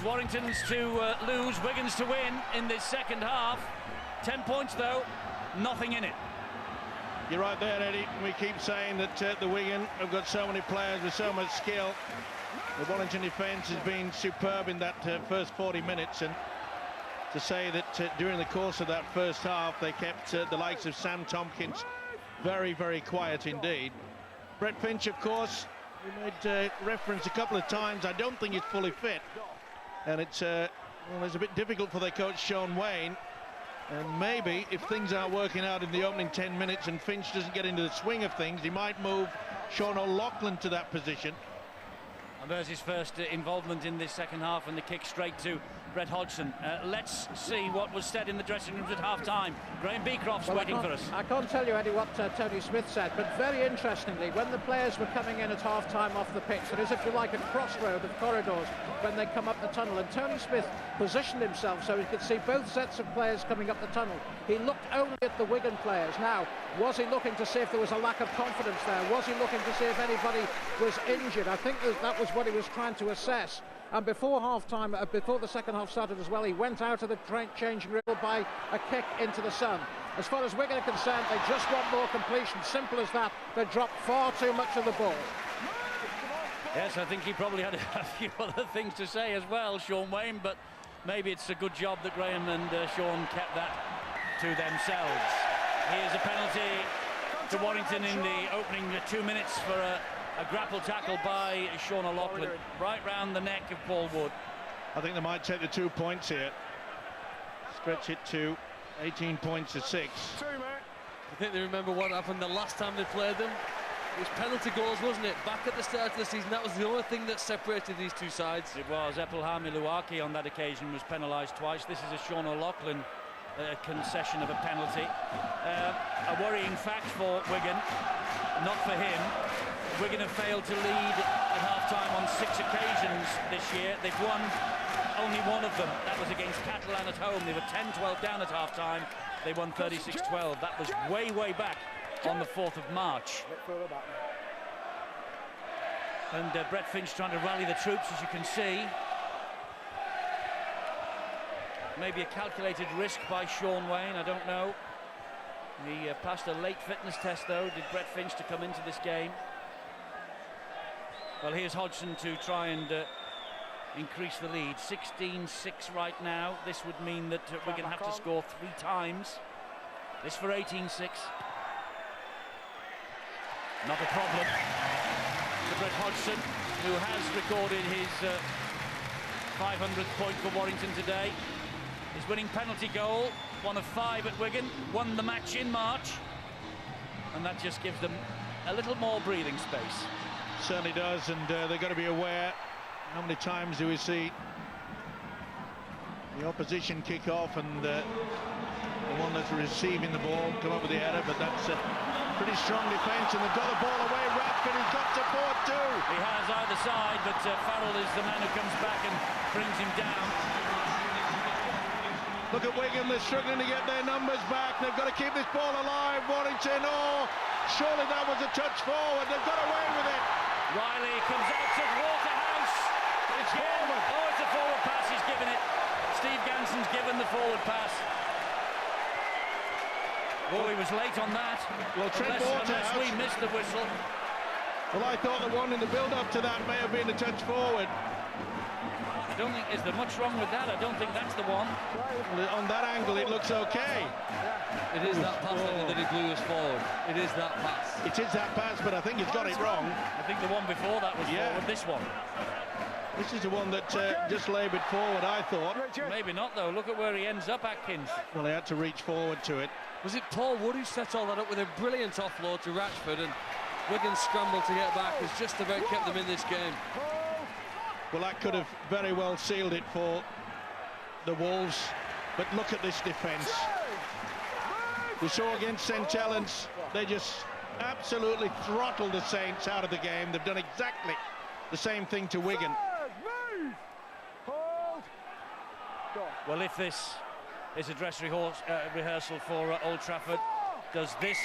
It's Warrington's to lose, Wigan's to win in this second half. 10 points though, nothing in it. You're right there, Eddie. We keep saying that the Wigan have got so many players with so much skill. The Warrington defence has been superb in that first 40 minutes, and to say that during the course of that first half they kept the likes of Sam Tompkins very, very quiet indeed. Brett Finch, of course, we made reference a couple of times. I don't think he's fully fit, and it's a bit difficult for their coach Sean Wayne. And maybe if things aren't working out in the opening 10 minutes and Finch doesn't get into the swing of things, he might move Sean O'Loughlin to that position. And there's his first involvement in this second half, and the kick straight to Brett Hodgson. Let's see what was said in the dressing rooms at half-time. Graham Beecroft's waiting for us. I can't tell you, Eddie, what Tony Smith said, but very interestingly, when the players were coming in at half-time off the pitch, there is, if you like, a crossroad of corridors when they come up the tunnel, and Tony Smith positioned himself so he could see both sets of players coming up the tunnel. He looked only at the Wigan players. Now, was he looking to see if there was a lack of confidence there? Was he looking to see if anybody was injured? I think that was what he was trying to assess. And before half-time, before the second half started as well, he went out of the changing room by a kick into the sun. As far as Wigan are concerned, they just want more completion. Simple as that. They dropped far too much of the ball. Yes, I think he probably had a few other things to say as well, Sean Wayne, but maybe it's a good job that Graham and Sean kept that to themselves. Here's a penalty to Warrington in the opening 2 minutes for a grapple tackle by Sean O'Loughlin, right round the neck of Paul Wood. I think they might take the 2 points here. Stretch it to 18 points to 6. I think they remember what happened the last time they played them. It was penalty goals, wasn't it? Back at the start of the season, that was the only thing that separated these two sides. It was. Epelhami Luaki on that occasion was penalised twice. This is a Sean O'Loughlin concession of a penalty. A worrying fact for Wigan, not for him. Wigan have failed to lead at half-time on 6 occasions this year. They've won only one of them. That was against Catalan at home. They were 10-12 down at half-time. They won 36-12. That was way, way back on the 4th of March. And Brett Finch trying to rally the troops, as you can see. Maybe a calculated risk by Sean Wayne, I don't know. He passed a late fitness test, though, did Brett Finch, to come into this game. Well, here's Hodgson to try and increase the lead. 16-6 right now. This would mean that we're going to have to score 3 times. This for 18-6. Not a problem for Brett Hodgson, who has recorded his 500th point for Warrington today. His winning penalty goal, 1 of 5 at Wigan, won the match in March, and that just gives them a little more breathing space. Certainly does, and they've got to be aware. How many times do we see the opposition kick off and the one that's receiving the ball come up with the header? But that's a pretty strong defence, and they've got the ball away. Radford has got support too. He has either side, but Farrell is the man who comes back and brings him down. Look at Wigan, they're struggling to get their numbers back. They've got to keep this ball alive. Warrington, oh, surely that was a touch forward. They've got away with it. Riley comes out to Waterhouse. It's forward. Oh, it's a forward pass. He's given it. Steve Ganson's given the forward pass. Oh, he was late on that. Well, unless we missed the whistle. Well, I thought the one in the build-up to that may have been a touch forward. I don't think, is there much wrong with that? I don't think that's the one. Well, on that angle, it looks okay. It is that pass that he blew us forward. It is that pass. It is that pass, but I think he's got it wrong. I think the one before that was forward. This one. This is the one that just laboured forward, I thought. Maybe not, though. Look at where he ends up, Atkins. Well, he had to reach forward to it. Was it Paul Wood who set all that up with a brilliant offload to Ratchford, and Wigan's scramble to get back has just about kept them in this game. Well, that could have very well sealed it for the Wolves, but look at this defence. We saw against St Helens, they just absolutely throttled the Saints out of the game. They've done exactly the same thing to Wigan. Well, if this is a dress rehearsal for Old Trafford, does this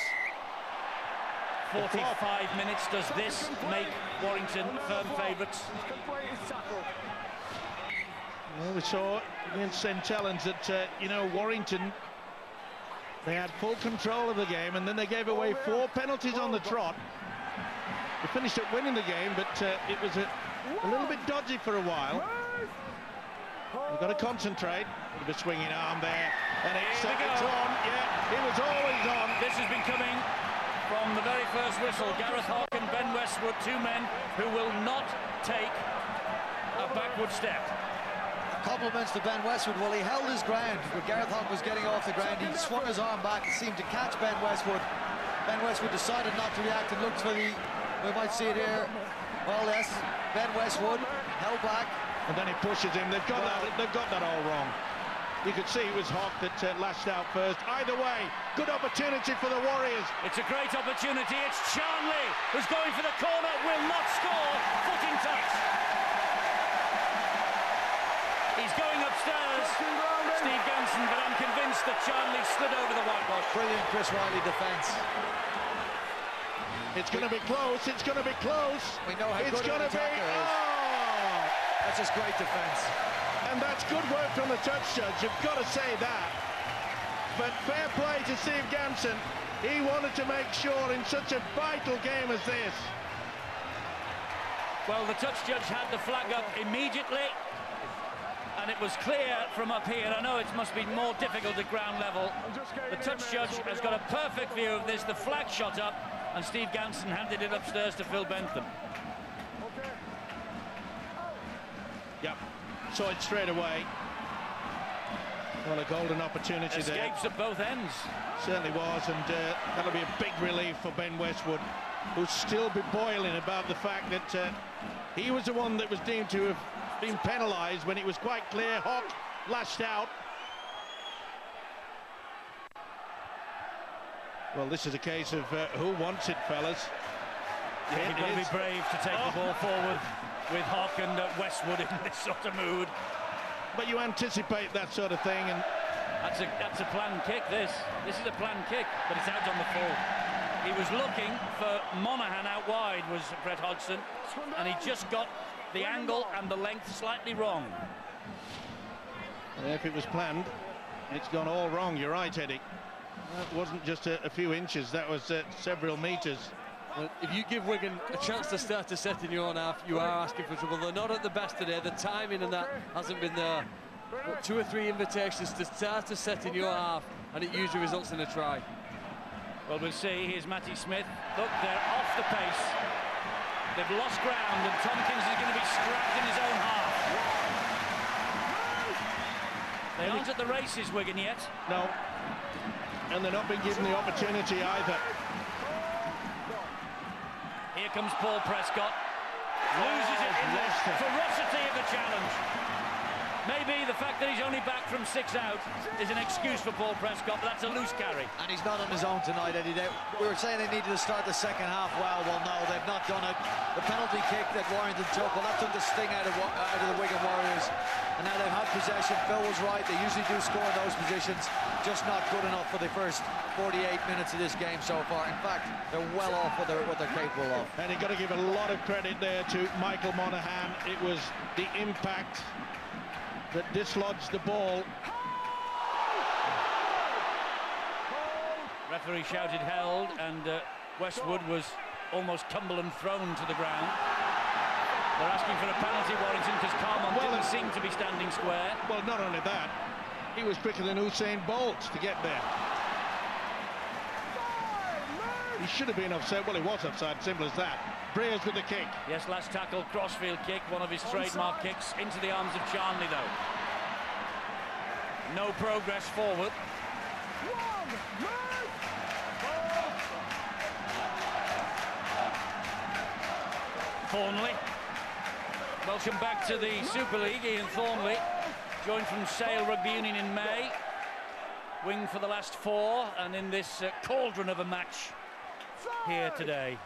45 minutes, does this make Warrington firm favourites? Well, we saw against St Helens that, you know, Warrington, they had full control of the game, and then they gave away 4 penalties on the trot. They finished up winning the game, but it was a little bit dodgy for a while. You've got to concentrate. Bit of a swinging arm there, and it's on. Yeah, it was always on. This has been coming from the very first whistle. Gareth Hawke and Ben Westwood, 2 men who will not take a backward step. Compliments to Ben Westwood. Well, he held his ground when Gareth Hawke was getting off the ground. He swung his arm back and seemed to catch Ben Westwood. Ben Westwood decided not to react and looked for the... We might see it here. Well, yes, Ben Westwood held back. And then he pushes him. They've got that all wrong. You could see it was Hawke that lashed out first. Either way, good opportunity for the Warriors. It's a great opportunity. It's Charnley who's going for the corner. Will not score. Foot in touch. He's going upstairs, Steve Ganson, but I'm convinced that Charnley slid over the whitewash. Brilliant Chris Riley defence. It's going to be close. It's going to be close. We know how it's good an attacker is. That's just great defence. And that's good work from the touch judge. You've got to say that. But fair play to Steve Ganson. He wanted to make sure in such a vital game as this. Well, the touch judge had the flag up immediately. And it was clear from up here. I know it must be more difficult at ground level. The touch judge has got a perfect view of this. The flag shot up, and Steve Ganson handed it upstairs to Phil Bentham. Yep, saw it straight away. Well, a golden opportunity there. Escapes at both ends. Certainly was, and that'll be a big relief for Ben Westwood, who'll still be boiling about the fact that he was the one that was deemed to have been penalised when it was quite clear. Hawke lashed out. Well, this is a case of who wants it, fellas. Yeah, you've got to be brave to take the ball forward with Hawke and Westwood in this sort of mood. But you anticipate that sort of thing, and that's a planned kick. This is a planned kick, but it's out on the full. He was looking for Monaghan out wide, was Brett Hodgson, and he just got the angle and the length slightly wrong. If it was planned, it's gone all wrong. You're right, Eddie. That wasn't just a few inches, that was several metres. Well, if you give Wigan a chance to start a set in your own half, you are asking for trouble. They're not at the best today. The timing and that hasn't been there. But 2 or 3 invitations to start a set in your half, and it usually results in a try. Well, we'll see. Here's Matty Smith. Look, they're off the pace. They've lost ground, and Tompkins is going to be scrapped in his own half. They aren't at the races, Wigan, yet. No. And they're not being given the opportunity either. Here comes Paul Prescott. Loses it in the ferocity of the challenge. Maybe the fact that he's only back from 6 out is an excuse for Paul Prescott, but that's a loose carry. And he's not on his own tonight, Eddie. We were saying they needed to start the second half well. Well, no, they've not done it. The penalty kick that Warrington took, well, that took the sting out of the Wigan Warriors. And now they've had possession. Phil was right. They usually do score in those positions. Just not good enough for the first 48 minutes of this game so far. In fact, they're well off what they're capable of. And you've got to give a lot of credit there to Michael Monaghan. It was the impact that dislodged the ball. Referee shouted held, and Westwood was almost tumbled and thrown to the ground. They're asking for a penalty, Warrington, because Carmont didn't seem to be standing square. Well, not only that, he was quicker than Usain Bolt to get there. He should have been offside. Well, he was offside, simple as that. Breers with the kick. Yes, last tackle, crossfield kick, one of his trademark kicks into the arms of Charnley, though. No progress forward. Thornley. Welcome back to the Super League, Ian Thornley. Joined from Sale Rugby Union in May. Wing for the last 4, and in this cauldron of a match here today.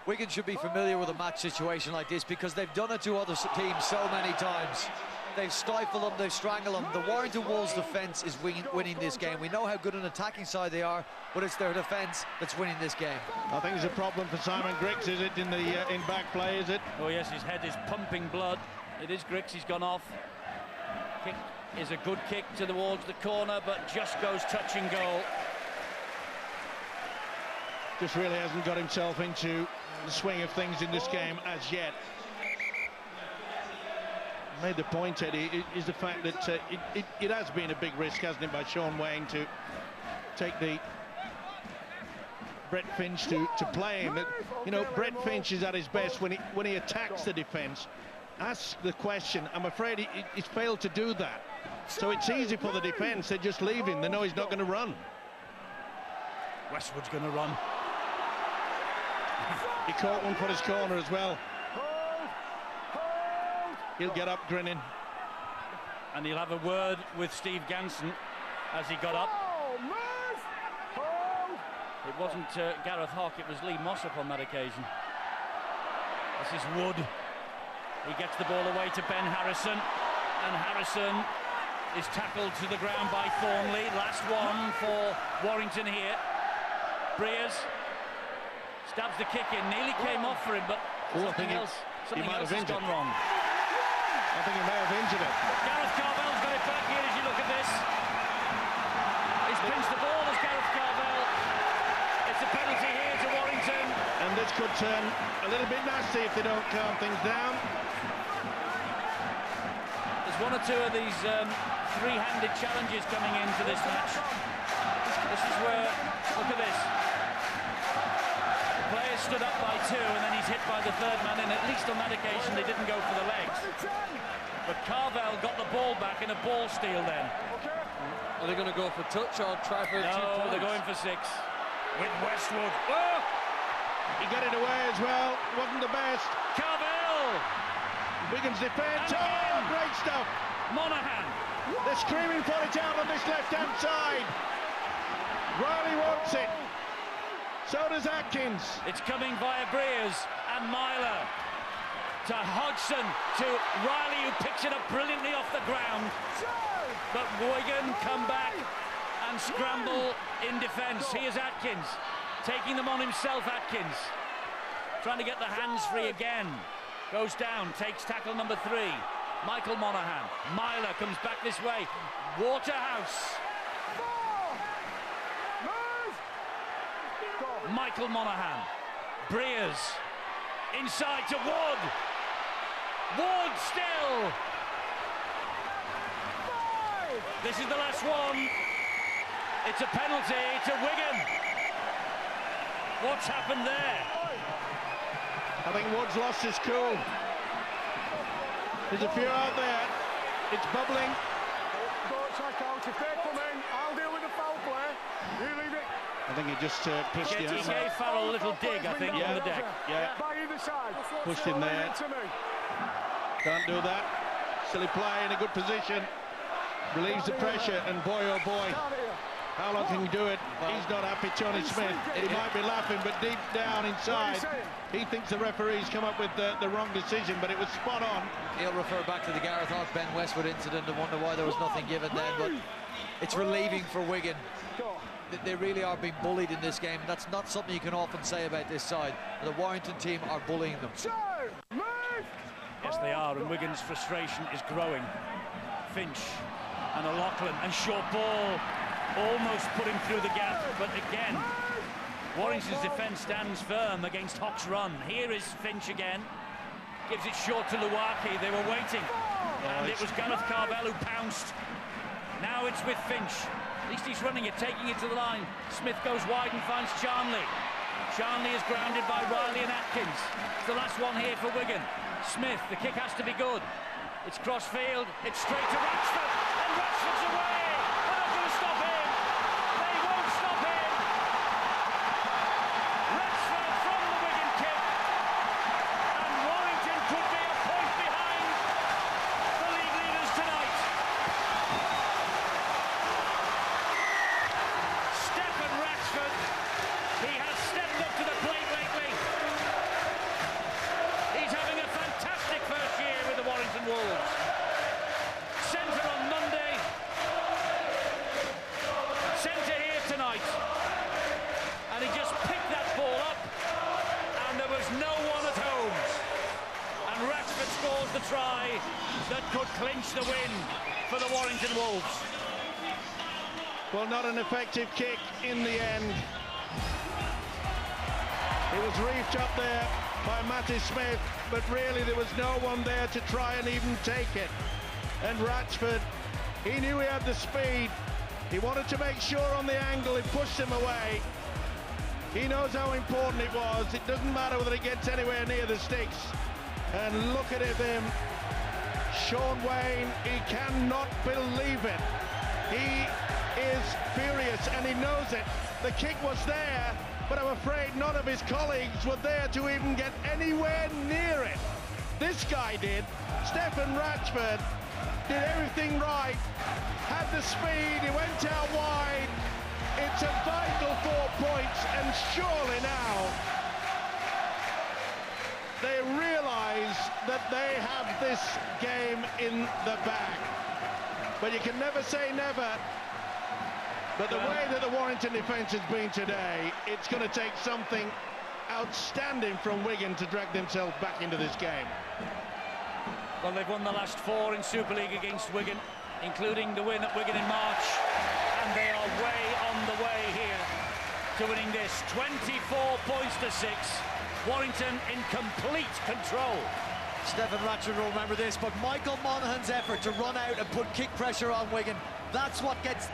Wigan should be familiar with a match situation like this because they've done it to other teams so many times. They've stifled them, they've strangled them. The Warrington Wolves defence is winning this game. We know how good an attacking side they are, but it's their defence that's winning this game. I think it's a problem for Simon Griggs, is it, in back play, is it? Oh yes, his head is pumping blood. It is Griggs, he's gone off. Kick is a good kick towards the corner, but just goes touch and goal. Just really hasn't got himself into the swing of things in this game as yet. Made the point, Eddie, is the fact that it has been a big risk, hasn't it, by Sean Wayne to take the Brett Finch to play him. You know, Brett Finch is at his best when he attacks the defence. Ask the question. I'm afraid he's failed to do that. So it's easy for the defence. They just leave him. They know he's not going to run. Westwood's going to run. He caught one for his corner as well. He'll get up grinning. And he'll have a word with Steve Ganson as he got up. It wasn't Gareth Hock, it was Lee Mossop on that occasion. This is Wood. He gets the ball away to Ben Harrison, and Harrison is tackled to the ground by Thornley. Last one for Warrington here. Breers stabs the kick in, nearly came off for him, but something else has gone wrong. I think he may have injured it. Gareth Carvel's got it back here as you look at this. He's pinched the ball as Gareth Carvel. It's a penalty here to Warrington. And this could turn a little bit nasty if they don't calm things down. There's one or two of these three-handed challenges coming into this match. This is where, look at this. The player stood up by two and then he's hit by the third man, and at least on that occasion they didn't go for the legs. But Carvel got the ball back in a ball steal then. Are they going to go for touch or try for 2 points? No, they're going for 6. With Westwood. Oh! He got it away as well. Wasn't the best. Carvel! Wigan's defence. Oh, great stuff. Monaghan. They're screaming for it out on this left-hand side. Riley wants it. So does Atkins. It's coming via Breers and Myler to Hodgson, to Riley, who picks it up brilliantly off the ground. But Wigan come back and scramble in defence. Here's Atkins, taking them on himself. Atkins trying to get the hands free again. Goes down, takes tackle number 3. Michael Monaghan. Myler comes back this way. Waterhouse. Michael Monaghan. Breers. Inside to Wood. Wood still. This is the last one. It's a penalty to Wigan. What's happened there? I think Wood's lost his cool. There's a few out there. It's bubbling. Don't check out. If they come in, I'll deal with the foul play. You leave it. I think he just pushed He the gave Farrell a little dig, I think, on the deck. Yeah. By either side. Pushed him there. Can't do that. Silly play in a good position. Relieves the pressure, and boy, oh boy, how long can he do it? He's not happy, Tony Smith. He might be laughing, but deep down inside, he thinks the referee's come up with the wrong decision, but it was spot on. He'll refer back to the Gareth Hock, Ben Westwood incident and wonder why there was nothing given then, but it's relieving for Wigan. They really are being bullied in this game, and that's not something you can often say about this side. The Warrington team are bullying them. Yes, they are, and Wigan's frustration is growing. Finch and O'Loughlin, and short ball almost put him through the gap, but again Warrington's defence stands firm against Hock's run. Here is Finch again, gives it short to Luwaki. They were waiting, and it was Gareth Carvel who pounced. Now it's with Finch. At least he's running it, taking it to the line. Smith goes wide and finds Charnley. Charnley is grounded by Riley and Atkins. It's the last one here for Wigan. Smith, the kick has to be good. It's cross-field, it's straight to Ratchford, and Ratchford's away! They're not going to stop him! They won't stop him! Ratchford from the Wigan kick, and Warrington could be a point behind the league leaders tonight. Stephen Ratchford, he has stepped up to the plate lately. He's having a fantastic first year with the Warrington Wolves. Centre on Monday, the win for the Warrington Wolves. Well, not an effective kick in the end. It was reached up there by Matty Smith, but really there was no one there to try and even take it. And Ratchford, he knew he had the speed. He wanted to make sure on the angle he pushed him away. He knows how important it was. It doesn't matter whether it gets anywhere near the sticks. And look at him. Sean Wayne, he cannot believe it. He is furious and he knows it. The kick was there, but I'm afraid none of his colleagues were there to even get anywhere near it. This guy did. Stefan Ratchford did everything right, had the speed, he went out wide. It's a vital 4 points, and surely now they realise that they have this game in the bag. But you can never say never. But the way that the Warrington defence has been today, it's going to take something outstanding from Wigan to drag themselves back into this game. Well, they've won the last 4 in Super League against Wigan, including the win at Wigan in March, and they are way on the way here to winning this. 24 points to 6. Warrington in complete control. Stefan Ratchford will remember this, but Michael Monaghan's effort to run out and put kick pressure on Wigan, that's what gets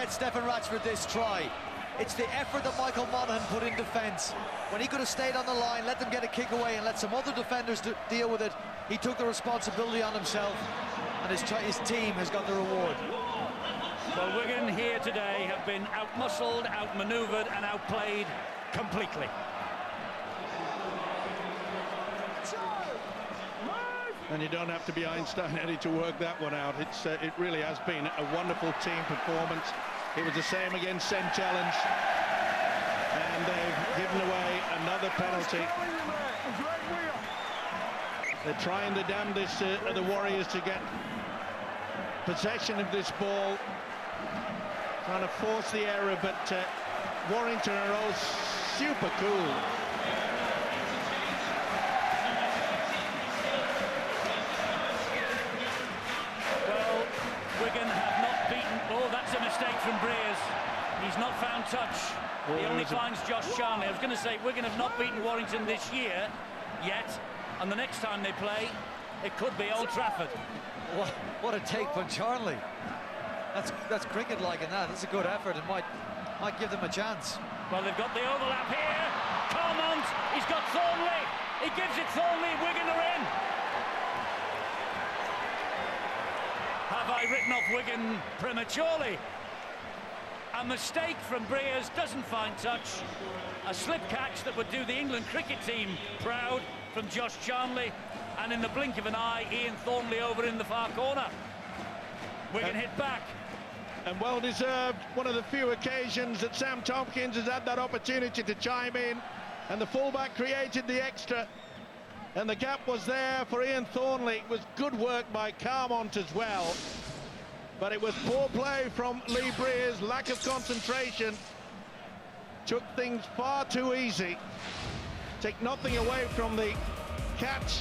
Stefan Ratchford this try. It's the effort that Michael Monaghan put in defence. When he could have stayed on the line, let them get a kick away and let some other defenders deal with it, he took the responsibility on himself, and his team has got the reward. Well, Wigan here today have been outmuscled, outmanoeuvred and outplayed completely. And you don't have to be Einstein, Eddie, to work that one out. It really has been a wonderful team performance. It was the same against St. Helens, and they've given away another penalty. They're trying the damnedest of the Warriors to get possession of this ball, trying to force the error, but Warrington are all super cool. Well, Wigan have not beaten. Oh, that's a mistake from Breers. He's not found touch. He only finds Josh Charnley. I was going to say Wigan have not beaten Warrington this year yet, and the next time they play, it could be Old Trafford. What a take from Charnley. That's cricket-like in that. That's a good effort and might give them a chance. Well, they've got the overlap here. Carmont, he's got Thornley. He gives it Thornley. Wigan are in. Have I written off Wigan prematurely? A mistake from Breers, doesn't find touch. A slip catch that would do the England cricket team proud from Josh Charnley, and in the blink of an eye, Ian Thornley over in the far corner. Wigan hit back. And well deserved. One of the few occasions that Sam Tompkins has had that opportunity to chime in, and the fullback created the extra, and the gap was there for Ian Thornley. It was good work by Carmont as well, but it was poor play from Lee Breers, lack of concentration, took things far too easy. Take nothing away from the catch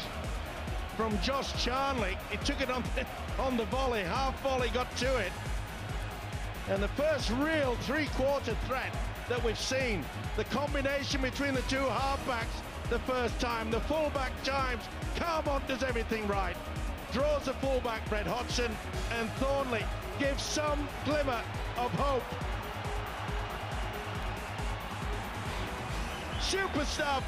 from Josh Charnley. He took it on the volley, half volley, got to it. And the first real three-quarter threat that we've seen, the combination between the two halfbacks the first time, the fullback chimes, Carmont does everything right, draws the fullback Brett Hodgson, and Thornley gives some glimmer of hope. Super stuff.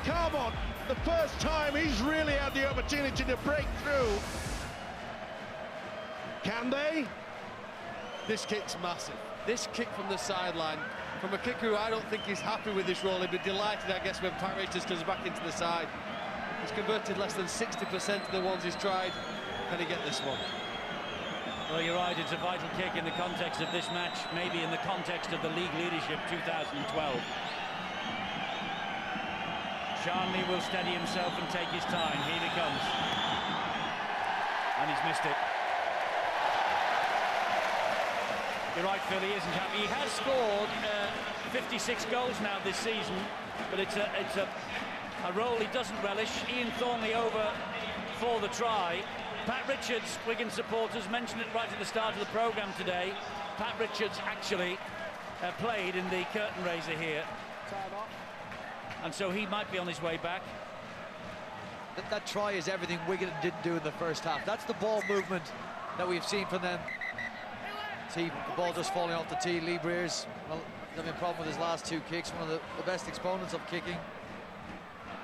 Carmont, the first time he's really had the opportunity to break through. Can they? This kick's massive. This kick from the sideline, from a kicker who I don't think is happy with this role. He'd be delighted, I guess, when Pat Richards comes back into the side. He's converted less than 60% of the ones he's tried. Can he get this one? Well, you're right, it's a vital kick in the context of this match, maybe in the context of the league leadership 2012. Charnley will steady himself and take his time. Here he comes. And he's missed it. You're right, Phil, he isn't happy. He has scored 56 goals now this season, but it's a role he doesn't relish. Ian Thornley over for the try, Pat Richards, Wigan supporters, mentioned it right at the start of the programme today. Pat Richards actually played in the curtain raiser here, and so he might be on his way back. That try is everything Wigan didn't do in the first half. That's the ball movement that we've seen from them. See the ball just falling off the tee. Lee Breers, well, having a problem with his last 2 kicks, one of the best exponents of kicking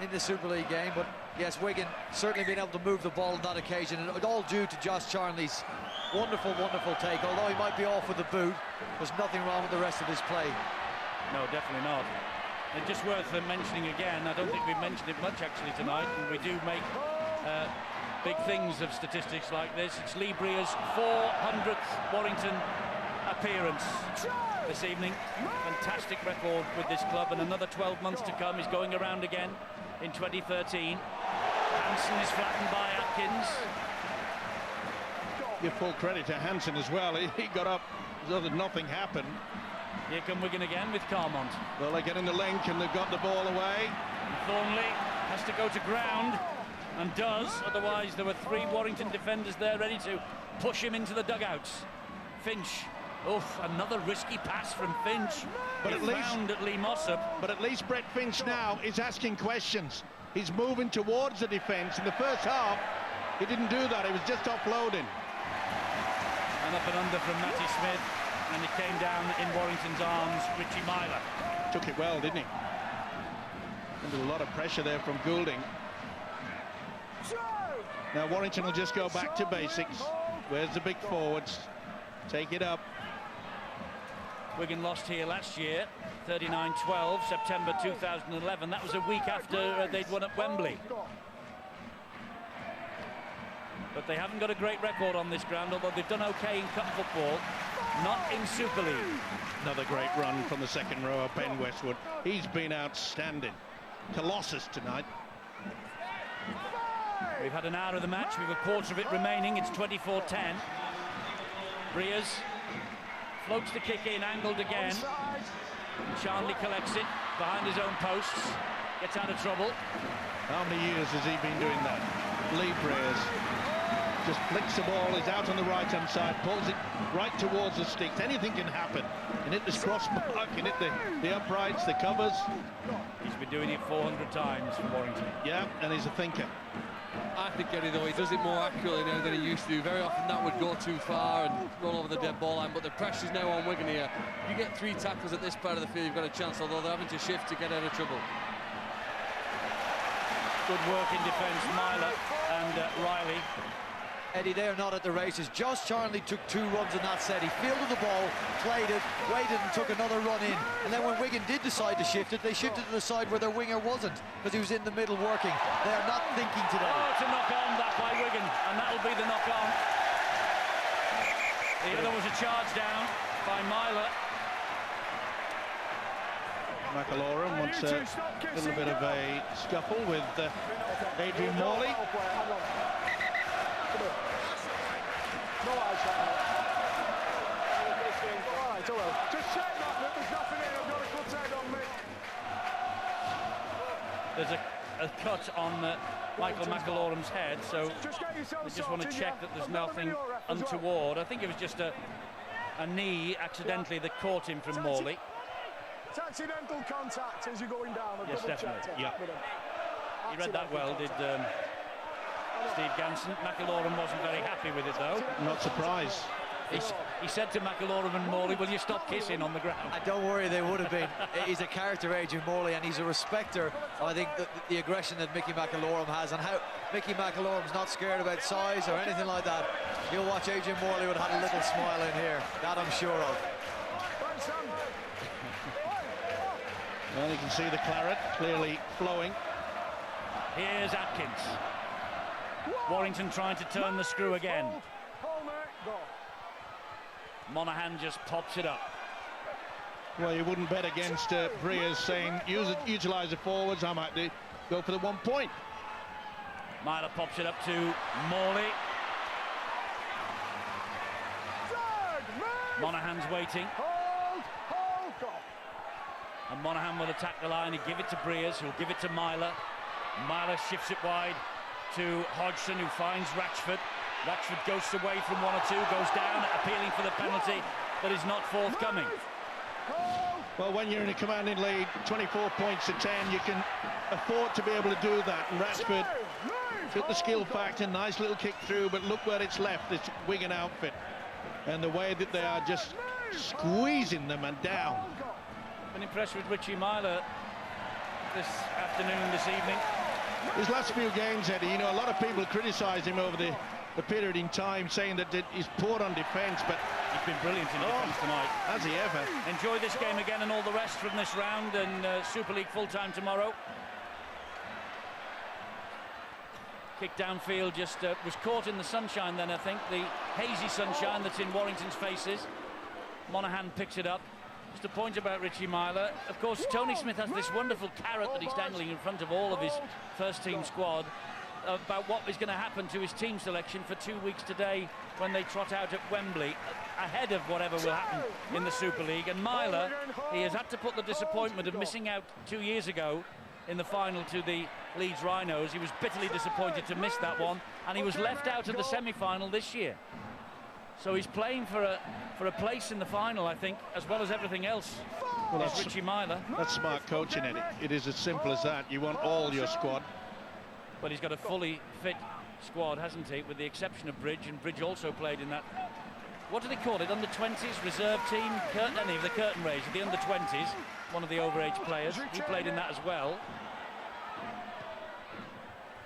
in the Super League game. But yes, Wigan certainly being able to move the ball on that occasion, and it all due to Josh Charnley's wonderful take. Although he might be off with the boot, there's nothing wrong with the rest of his play. No, definitely not. And just worth mentioning again, I don't think we've mentioned it much actually tonight, and we do make big things of statistics like this. It's Lee Breer's 400th Warrington appearance this evening. Fantastic record with this club, and another 12 months to come. He's going around again in 2013. Hansen is flattened by Atkins. Give full credit to Hansen as well. He got up as though nothing happened. Here come Wigan again with Carmont. Well, they're getting the link and they've got the ball away. And Thornley has to go to ground, and does. Otherwise, there were 3 Warrington defenders there ready to push him into the dugouts. Finch. Oof, another risky pass from Finch. But at Lee Mossop. But at least Brett Finch now is asking questions. He's moving towards the defence. In the first half, he didn't do that. He was just offloading. And up and under from Matty Smith. And it came down in Warrington's arms, Richie Myler. Took it well, didn't he? Under a lot of pressure there from Goulding. Now Warrington will just go back to basics. Where's the big forwards? Take it up. Wigan lost here last year, 39-12, September 2011. That was a week after they'd won at Wembley. But they haven't got a great record on this ground, although they've done okay in cup football. Not in Super League. Another great run from the second row of Ben Westwood. He's been outstanding. Colossus tonight. We've had an hour of the match. We've a quarter of it remaining. It's 24-10. Breers floats the kick in, angled again. Charnley collects it behind his own posts. Gets out of trouble. How many years has he been doing that? Lee Breers just flicks the ball, is out on the right-hand side, pulls it right towards the sticks. Anything can happen. Can hit this crossbar, can hit the uprights, the covers. He's been doing it 400 times for Warrington. Yeah, and he's a thinker. I think, Eddie, though, he does it more accurately now than he used to. Very often that would go too far and run over the dead ball line, but the pressure's now on Wigan here. You get 3 tackles at this part of the field, you've got a chance, although they're having to shift to get out of trouble. Good work in defence, Myler and Riley. Eddie, they are not at the races. Josh Charnley took 2 runs in that set. He fielded the ball, played it, waited and took another run in. And then when Wigan did decide to shift it, they shifted to the side where their winger wasn't, because he was in the middle working. They are not thinking today. Oh, it's a knock-on that by Wigan, and that'll be the knock-on. The other was a charge down by Myler. McAlorum wants a little bit of a scuffle with Adrian Morley. Just check that, there's nothing in. I've got a good head on me. There's a cut on Michael McAlorum's head, so they just want to check that there's nothing untoward. I think it was just a knee accidentally that caught him from Morley. It's accidental contact as you're going down. Yes, definitely. Yeah. He read that well, did Steve Ganson. McAlorum wasn't very happy with it, though. Not surprised. He said to McAlorum and Morley, will you stop kissing on the ground? Don't worry, they would have been. He's a character, Adrian Morley, and he's a respecter of, I think, the aggression that Mickey McAlorum has, and how Mickey McAlorum's not scared about size or anything like that. You'll watch Adrian Morley would have had a little smile in here. That I'm sure of. Well, you can see the claret clearly flowing. Here's Atkins. Warrington trying to turn the screw again. Monaghan just pops it up. Well, you wouldn't bet against Breers saying utilise the forwards. I might go for the 1 point. Myler pops it up to Morley. Monaghan's waiting. And Monaghan will attack the line and give it to Breers, who'll give it to Myler. Myler shifts it wide to Hodgson, who finds Ratchford. Ratchford ghosts away from 1 or 2, goes down, appealing for the penalty, but is not forthcoming. Well, when you're in a commanding lead, 24 points to 10, you can afford to be able to do that. And Ratchford took the skill factor, nice little kick through, but look where it's left, this Wigan outfit. And the way that they are just squeezing them and down. Been impressed with Richie Myler this afternoon, this evening. His last few games, Eddie, you know, a lot of people criticise him over the period in time, saying that he's poor on defence, but he's been brilliant in defence tonight. Has he ever? Enjoy this game again and all the rest from this round, and Super League full-time tomorrow. Kick downfield, just was caught in the sunshine then, I think, the hazy sunshine that's in Warrington's faces. Monaghan picks it up. Just a point about Richie Myler. Of course, Tony Smith has this wonderful carrot that he's dangling in front of all of his first-team squad about what is going to happen to his team selection for 2 weeks today when they trot out at Wembley, ahead of whatever will happen in the Super League. And Myler, he has had to put the disappointment of missing out 2 years ago in the final to the Leeds Rhinos. He was bitterly disappointed to miss that one, and he was left out of the semi-final this year. So he's playing for a place in the final, I think, as well as everything else. Well, that's Richie Myler. That's smart coaching, Eddie. It is as simple as that. You want all your squad. But he's got a fully fit squad, hasn't he, with the exception of Bridge, and Bridge also played in that, what do they call it, under-20s reserve team? The curtain raiser, the under-20s, one of the overage players. He played in that as well.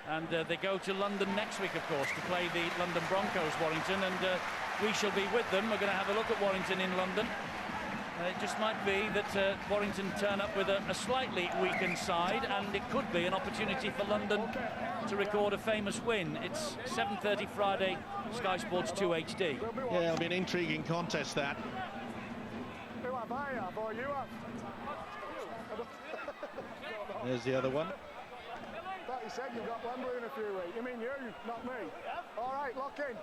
And they go to London next week, of course, to play the London Broncos, Warrington, and we shall be with them. We're going to have a look at Warrington in London. It just might be that Warrington turn up with a slightly weakened side, and it could be an opportunity for London to record a famous win. It's 7:30 Friday, Sky Sports 2 HD. Yeah, it'll be an intriguing contest, that. Who have I have, or you have? There's the other one. I thought you said you've got Wembley in a few weeks. You mean you, not me? All right, lock in.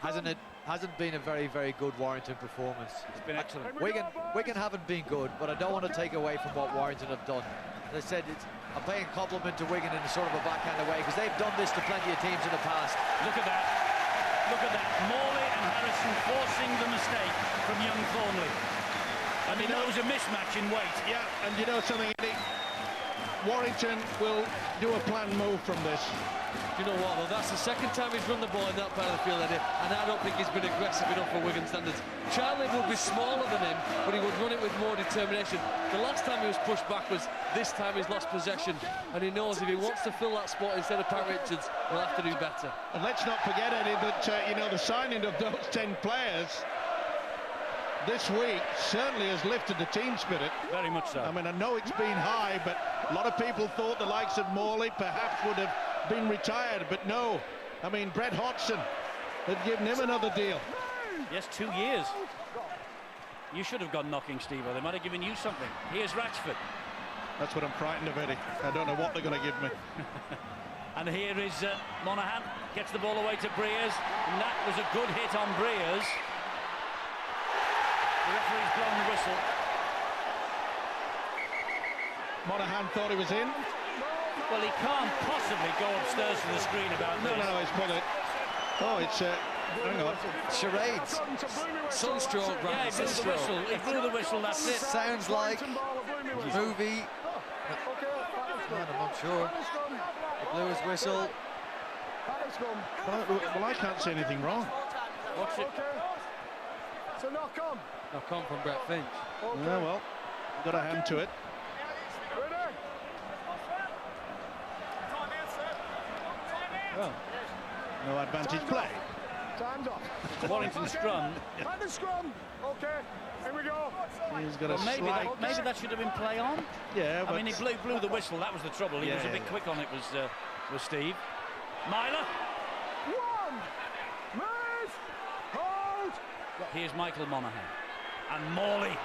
Hasn't been a very, very good Warrington performance. It's been excellent. Wigan haven't been good, but I don't want to take away from what Warrington have done. As I said, I'm paying compliment to Wigan in a sort of a backhanded way, because they've done this to plenty of teams in the past. Look at that. Look at that. Morley and Harrison forcing the mistake from young Thornley. I mean, there was a mismatch in weight. Yeah, and you know something, Eddie? Warrington will do a planned move from this. You know what, though? That's the second time he's run the ball in that part of the field, Eddie, and I don't think he's been aggressive enough for Wigan standards. Charlie would be smaller than him, but he would run it with more determination. The last time he was pushed backwards, this time he's lost possession, and he knows if he wants to fill that spot instead of Pat Richards, he'll have to do better. And let's not forget, Eddie, that you know, the signing of those 10 players this week certainly has lifted the team spirit. Very much so. I mean, I know it's been high, but a lot of people thought the likes of Morley perhaps would have been retired, but no. I mean, Brett Hodgson had given him another deal. Yes, 2 years. You should have gone knocking, Steve-O. They might have given you something. Here's Ratchford. That's what I'm frightened of, Eddie. I don't know what they're going to give me. And here is Monaghan. Gets the ball away to Breers. And that was a good hit on Breers. The referee's blown the whistle. Monaghan thought he was in. Well, he can't possibly go upstairs to the screen about this. No, he's put it. Oh, it's hang on. Charades. Sunstroke, Yeah, right? he blew the whistle. He blew the whistle, that's it. Sounds like movie. I'm not sure. He blew his whistle. Well, I can't see anything wrong. Watch it. So knock on. Knock on from Brett Finch. Yeah, well, got a hand to it. Ready? Well, no advantage play. Time's off. Warrington scrum. At the scrum. Okay, here we go. He's got a Well, maybe that should have been play on. Yeah, I mean, he blew the whistle. That was the trouble. He was a bit quick on it. Was Steve Myler? One. Move. Hold. Here's Michael Monaghan and Morley.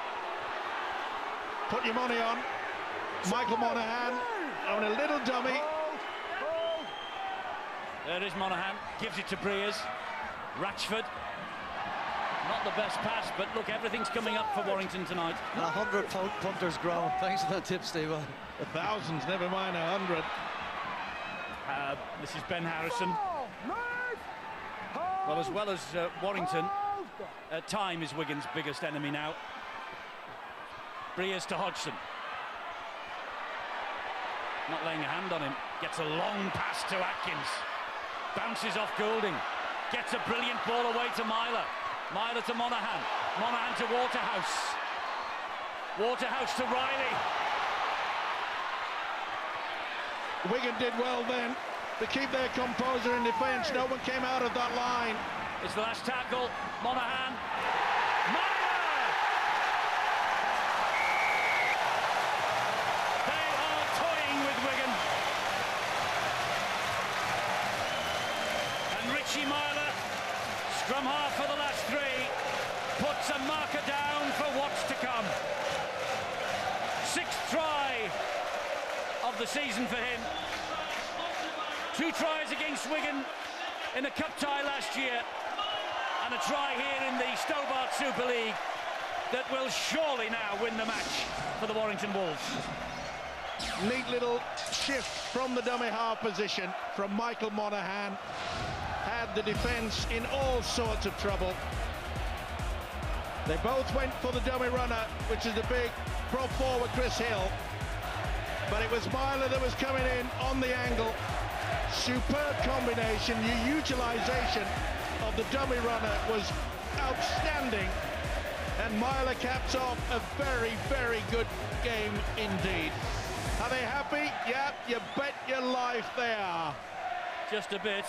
Put your money on. Michael Monaghan on a little dummy. Hold. There is Monaghan. Gives it to Breers. Ratchford. Not the best pass, but look, everything's coming up for Warrington tonight. And 100 punters grown. Thanks for that tip, Steve. Thousands, never mind 100. This is Ben Harrison. Move. Well, as well as Warrington, time is Wigan's biggest enemy now. Breers to Hodgson. Not laying a hand on him. Gets a long pass to Atkins. Bounces off Goulding. Gets a brilliant ball away to Myler. Myler to Monaghan. Monaghan to Waterhouse. Waterhouse to Riley. Wigan did well then to keep their composure in defence. No one came out of that line. It's the last tackle. Monaghan. Myler! They are toying with Wigan. And Richie Myler, scrum half for the last three, puts a marker down for what's to come. Sixth try of the season for him. 2 tries against Wigan in a cup tie last year, and a try here in the Stobart Super League that will surely now win the match for the Warrington Wolves. Neat little shift from the dummy half position from Michael Monaghan. Had the defence in all sorts of trouble. They both went for the dummy runner, which is the big prop forward Chris Hill. But it was Myler that was coming in on the angle. Superb combination. Your utilisation of the dummy runner was outstanding. And Myler caps off a very, very good game indeed. Are they happy? Yeah, you bet your life they are. Just a bit.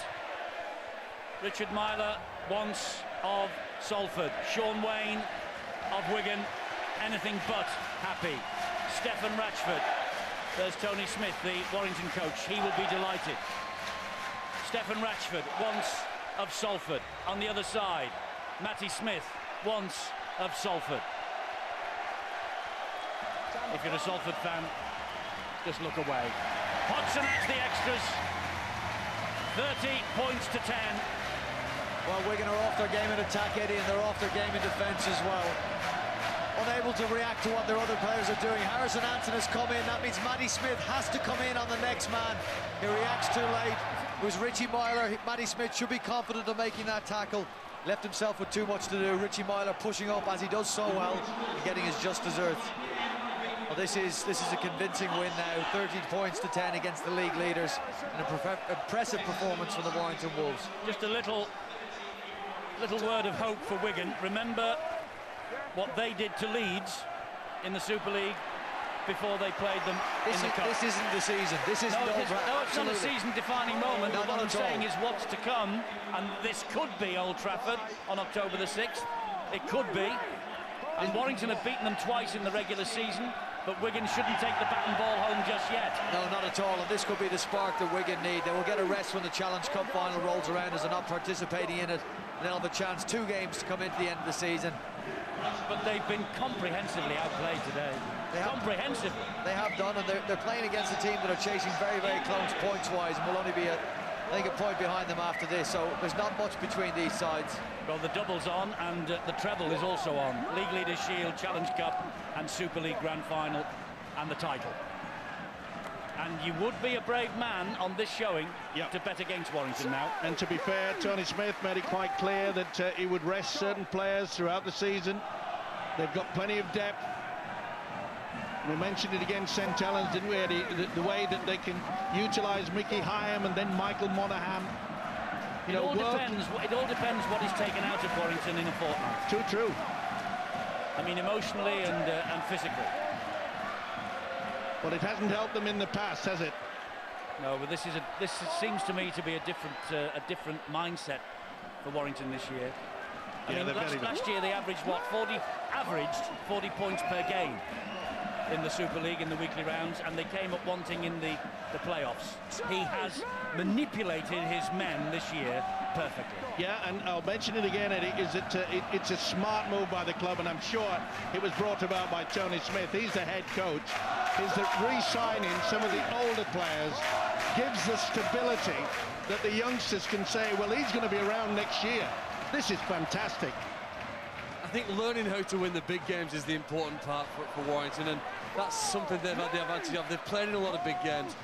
Richard Myler, once of Salford. Sean Wayne of Wigan, anything but happy. Stephen Ratchford. There's Tony Smith, the Warrington coach. He will be delighted. Stephen Ratchford, once of Salford. On the other side, Matty Smith, once of Salford. If you're a Salford fan, just look away. Hodgson has the extras. 30 points to 10. Well, Wigan are off their game in attack, Eddie, and they're off their game in defence as well. Unable to react to what their other players are doing. Harrison Anton has come in. That means Matty Smith has to come in on the next man. He reacts too late. It was Richie Myler. Matty Smith should be confident of making that tackle. Left himself with too much to do. Richie Myler pushing up as he does so well and getting his just desserts. Well, this is a convincing win now. 30 points to 10 against the league leaders. An impressive performance from the Warrington Wolves. Just a little word of hope for Wigan. Remember what they did to Leeds in the Super League before they played them in the Cup. This isn't the season. This isn't it's not a season-defining moment. But what I'm saying is what's to come, and this could be Old Trafford on October the 6th. It could be. And Warrington have beaten them twice in the regular season, but Wigan shouldn't take the bat and ball home just yet. No, not at all, and this could be the spark that Wigan need. They will get a rest when the Challenge Cup final rolls around as they're not participating in it, and they'll have a chance 2 games to come into the end of the season. But they've been comprehensively outplayed today. Comprehensively. They have done, and they're playing against a team that are chasing very, very close points-wise, and will only be, I think, a point behind them after this, so there's not much between these sides. Well, the double's on, and the treble is also on. League Leaders' Shield, Challenge Cup, and Super League Grand Final, and the title. And you would be a brave man on this showing to bet against Warrington now. And to be fair, Tony Smith made it quite clear that he would rest certain players throughout the season. They've got plenty of depth. We mentioned it against St Helens, didn't we, Eddie? The way that they can utilise Mickey Hyam and then Michael Monaghan. It all depends what is taken out of Warrington in a fortnight. Too true. I mean, emotionally and physically. But it hasn't helped them in the past, has it? No, but this seems to me to be a different mindset for Warrington this year. I mean, last year they averaged 40 points per game in the Super League in the weekly rounds, and they came up wanting in the playoffs. He has manipulated his men this year perfectly. Yeah, and I'll mention it again, Eddie, is that it's a smart move by the club, and I'm sure it was brought about by Tony Smith. He's the head coach. Is that re-signing some of the older players gives the stability that the youngsters can say, well, he's going to be around next year. This is fantastic. I think learning how to win the big games is the important part for Warrington, and that's something they've had the advantage of. They've played in a lot of big games.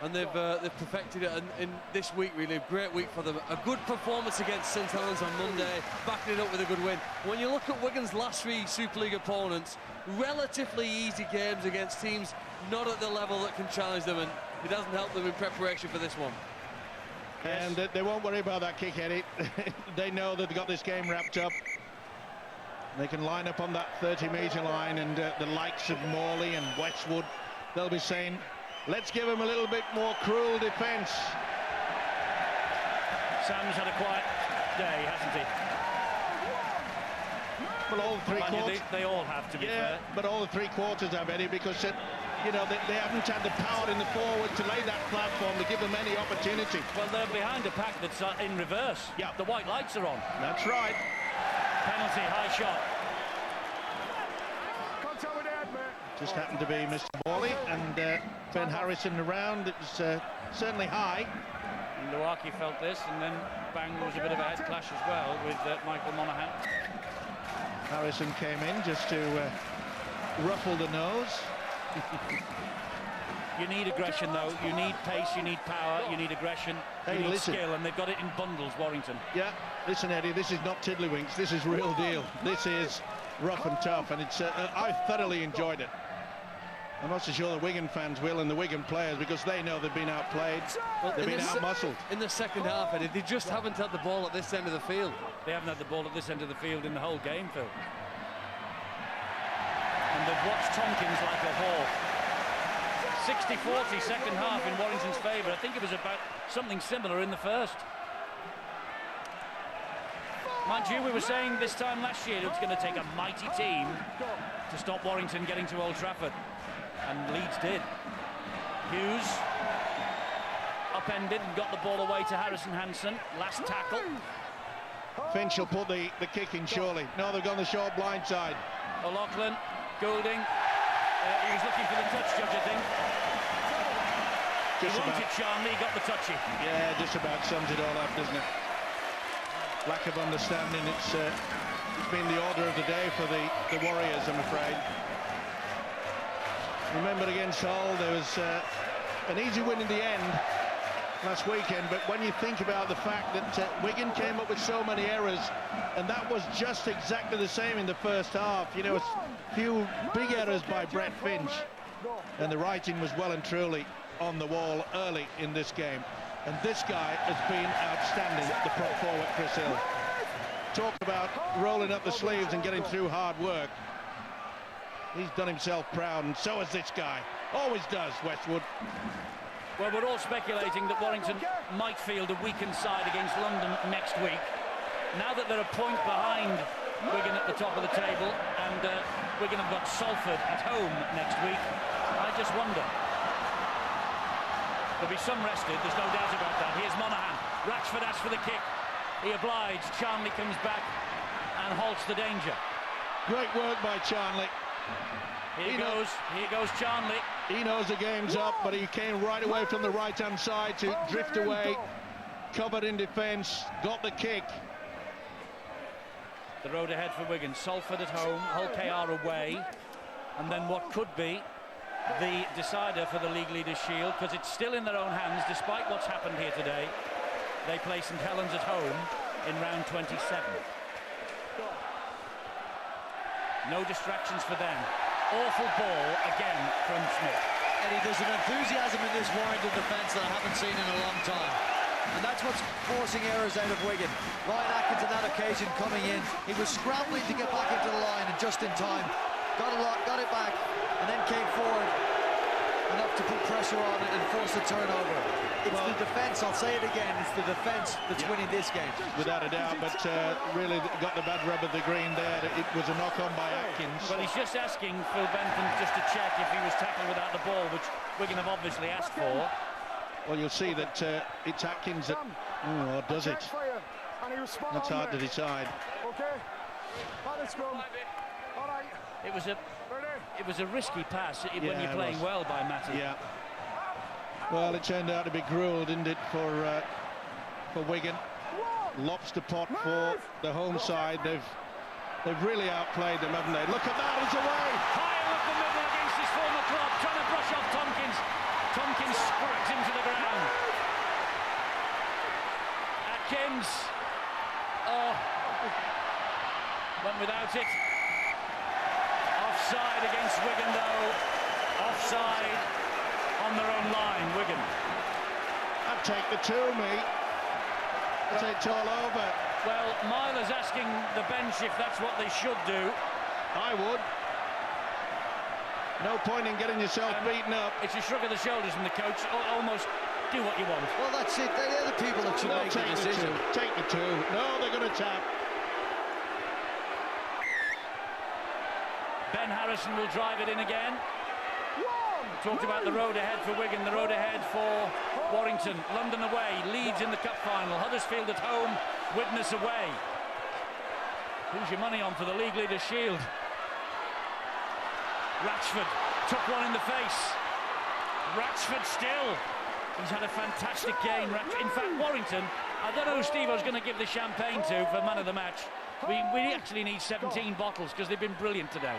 and they've perfected it in this week. Really, a great week for them. A good performance against St Helens on Monday, backing it up with a good win. When you look at Wigan's last 3 Super League opponents, relatively easy games against teams not at the level that can challenge them, and it doesn't help them in preparation for this one. And they won't worry about that kick, Eddie. They know that they've got this game wrapped up. They can line up on that 30-metre line, and the likes of Morley and Westwood, they'll be saying, let's give them a little bit more cruel defence. Sam's had a quiet day, hasn't he? Well, all 3 quarters. They all have, to be fair. But all the 3 quarters have, Eddie, because you know, they haven't had the power in the forward to lay that platform to give them any opportunity. Well, they're behind a pack that's in reverse. Yeah. The white lights are on. That's right. Penalty, high shot. Just happened to be Mr. Morley and Ben Harrison around. It was certainly high. And Luaki felt this, and then bang, there was a bit of a head clash as well with Michael Monaghan. Harrison came in just to ruffle the nose. You need aggression, though. You need pace, you need power, you need aggression, you need skill, and they've got it in bundles, Warrington. Yeah, listen, Eddie, this is not tiddlywinks. This is real deal. This is rough and tough, and it's I thoroughly enjoyed it. I'm not so sure the Wigan fans will, and the Wigan players, because they know they've been outplayed, they've been outmuscled. In the second half, Eddie, they just haven't had the ball at this end of the field. They haven't had the ball at this end of the field in the whole game, Phil. And they've watched Tompkins like a hawk. 60-40 second half in Warrington's favour. I think it was about something similar in the first. Mind you, we were saying this time last year it's going to take a mighty team to stop Warrington getting to Old Trafford. And Leeds did. Hughes upended and got the ball away to Harrison Hansen. Last tackle. Finch will put the kick in, surely. No, they've gone the short blind side. O'Loughlin, Goulding. He was looking for the touch, Judge, I think. He wanted Charnley, he got the touchy. Yeah, just about sums it all up, doesn't it? Lack of understanding. It's been the order of the day for the Warriors, I'm afraid. Remember, against Hull, there was an easy win in the end last weekend, but when you think about the fact that Wigan came up with so many errors, and that was just exactly the same in the first half. You know, a few big errors by Brett Finch, and the writing was well and truly on the wall early in this game. And this guy has been outstanding, the prop forward, Chris Hill. Talk about rolling up the sleeves and getting through hard work. He's done himself proud, and so has this guy. Always does, Westwood. Well, we're all speculating that Warrington might field a weakened side against London next week. Now that they're a point behind Wigan at the top of the table, and Wigan have got Salford at home next week, I just wonder. There'll be some rested, there's no doubt about that. Here's Monaghan. Ratchford asks for the kick. He obliged. Charnley comes back and halts the danger. Great work by Charnley. Here goes Charnley. He knows the game's up, but he came right away from the right-hand side to drift away, covered in defence, got the kick. The road ahead for Wigan. Salford at home, Hull KR away, and then what could be the decider for the League Leaders' Shield, because it's still in their own hands, despite what's happened here today. They play St Helens at home in round 27. No distractions for them. Awful ball again from Smith. Eddie, there's an enthusiasm in this Warrington defence that I haven't seen in a long time. And that's what's forcing errors out of Wigan. Ryan Atkins on that occasion coming in. He was scrambling to get back into the line, and just in time. Got it back, and then came forward enough to put pressure on it and force a turnover. It's the defence, I'll say it again, it's the defence that's winning this game. Without a doubt, but really got the bad rub of the green there. It was a knock-on by Atkins. Well, he's just asking Phil Benton just to check if he was tackled without the ball, which Wigan have obviously asked for. Well, you'll see that it's Atkins that... or does it? That's hard to decide. Okay. All right. It was a risky pass when you're playing well by Matty. Yeah. Well, it turned out to be cruel, didn't it, for Wigan. Lobster pot for the home side. They've really outplayed them, haven't they? Look at that, it's away. High up the middle against his former club, trying to brush off Tompkins. Tompkins scrags him to the ground. Atkins. Oh. Went without it. Offside against Wigan, though. Offside on their own line, Wigan. I'd take the two, mate. I'd say it's all over. Well, Myler's asking the bench if that's what they should do. I would. No point in getting yourself beaten up. It's a shrug of the shoulders from the coach. Almost do what you want. Well, that's it. They're the people that should make the decision. Take the two. No, they're going to tap. Ben Harrison will drive it in again. Talked about the road ahead for Wigan, the road ahead for Warrington. London away, Leeds in the cup final, Huddersfield at home, Widnes away. Who's your money on for the league leaders' shield? Ratchford took one in the face. Ratchford still. He's had a fantastic game. In fact, Warrington, I don't know who Steve-O's going to give the champagne to for man of the match. We actually need 17 bottles because they've been brilliant today.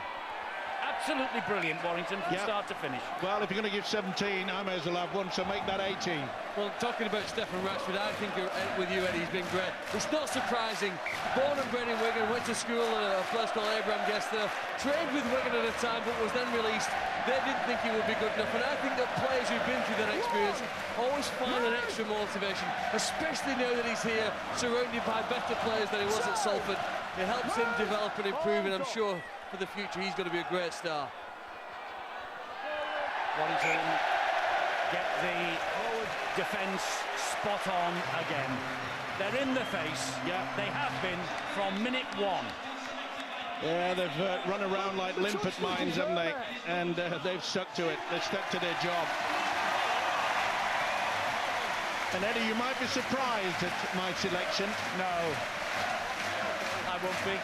Absolutely brilliant, Warrington, from start to finish. Well, if you're going to give 17, I may as well have one, so make that 18. Well, talking about Stefan Ratchford, I think with you, Eddie, he's been great. It's not surprising. Born and bred in Wigan, went to school at a place called Abraham Gester, trained with Wigan at a time, but was then released. They didn't think he would be good enough, and I think that players who've been through that experience always find an extra motivation, especially now that he's here, surrounded by better players than he was at Salford. It helps him develop and improve, and I'm sure for the future he's going to be a great star. Warrington get the defence spot on again. They're in the face. Yeah, they have been from minute one. Yeah, they've run around like limpet mines, haven't they? And they've stuck to it. They've stuck to their job. And Eddie, you might be surprised at my selection. No, I won't be.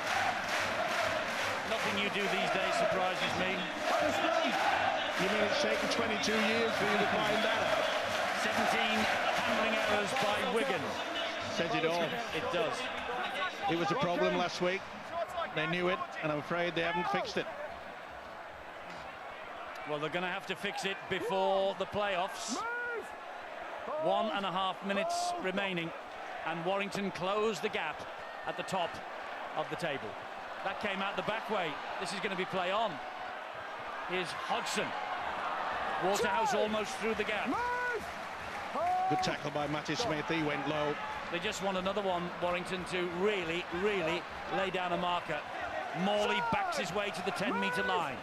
Nothing you do these days surprises me. You mean it's taken 22 years for you to find that out? 17 handling errors by Wigan. Says it all. It does. It was a problem last week. They knew it, and I'm afraid they haven't fixed it. Well, they're going to have to fix it before the playoffs. 1.5 minutes remaining, and Warrington closed the gap at the top of the table. That came out the back way. This is going to be play on. Here's Hodgson. Waterhouse almost through the gap. Good tackle by Matty Smith. He went low. They just want another one, Warrington, to really, really lay down a marker. Morley backs his way to the 10-metre line.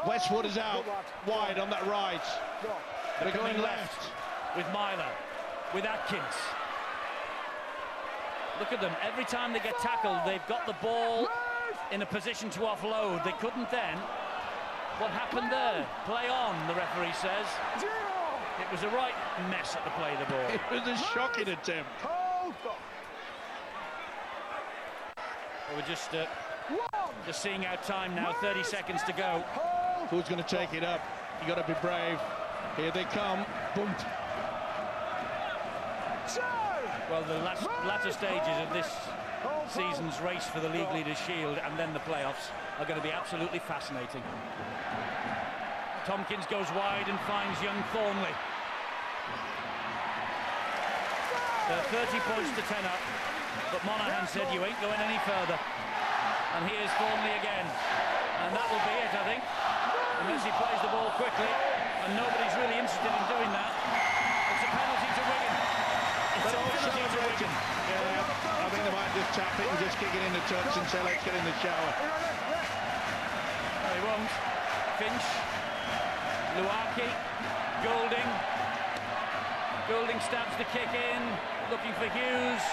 Westwood is out wide on that right. They're going left with Myler, with Atkins. Look at them. Every time they get tackled, they've got the ball in a position to offload. They couldn't then. What happened there? Play on, the referee says. It was a right mess at the play of the ball. It was a shocking attempt. We're just seeing our time now. 30 seconds to go. Who's going to take it up? You got to be brave. Here they come. Boom. Well, the latter stages of this season's race for the League Leaders' Shield and then the playoffs are going to be absolutely fascinating. Tompkins goes wide and finds young Thornley. They're 30 points to 10 up, but Monaghan said you ain't going any further. And here's Thornley again, and that will be it, I think, unless he plays the ball quickly, and nobody's really interested in doing that. It's a penalty to Wigan. It's a penalty to Wigan. Yeah, I think they might just tap it and just kick it in the touch and say, let's get in the shower. No, he won't. Finch, Luaki, Goulding. Goulding stabs the kick in, looking for Hughes.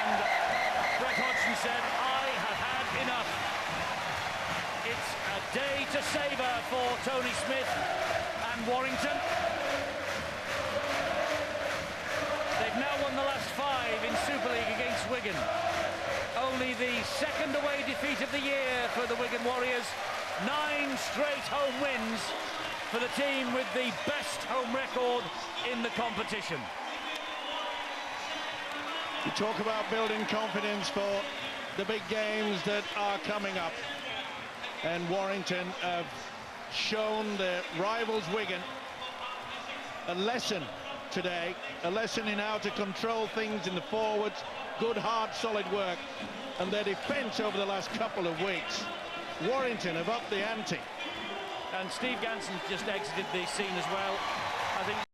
And Brett Hodgson said, I have had enough. It's a day to savour for Tony Smith and Warrington. They've now won the last 5 in Super League against Wigan. Only the second away defeat of the year for the Wigan Warriors. 9 straight home wins for the team with the best home record in the competition. You talk about building confidence for the big games that are coming up. And Warrington have shown their rivals Wigan a lesson today, a lesson in how to control things in the forwards. Good, hard, solid work. And their defence over the last couple of weeks. Warrington have upped the ante. And Steve Ganson's just exited the scene as well. I think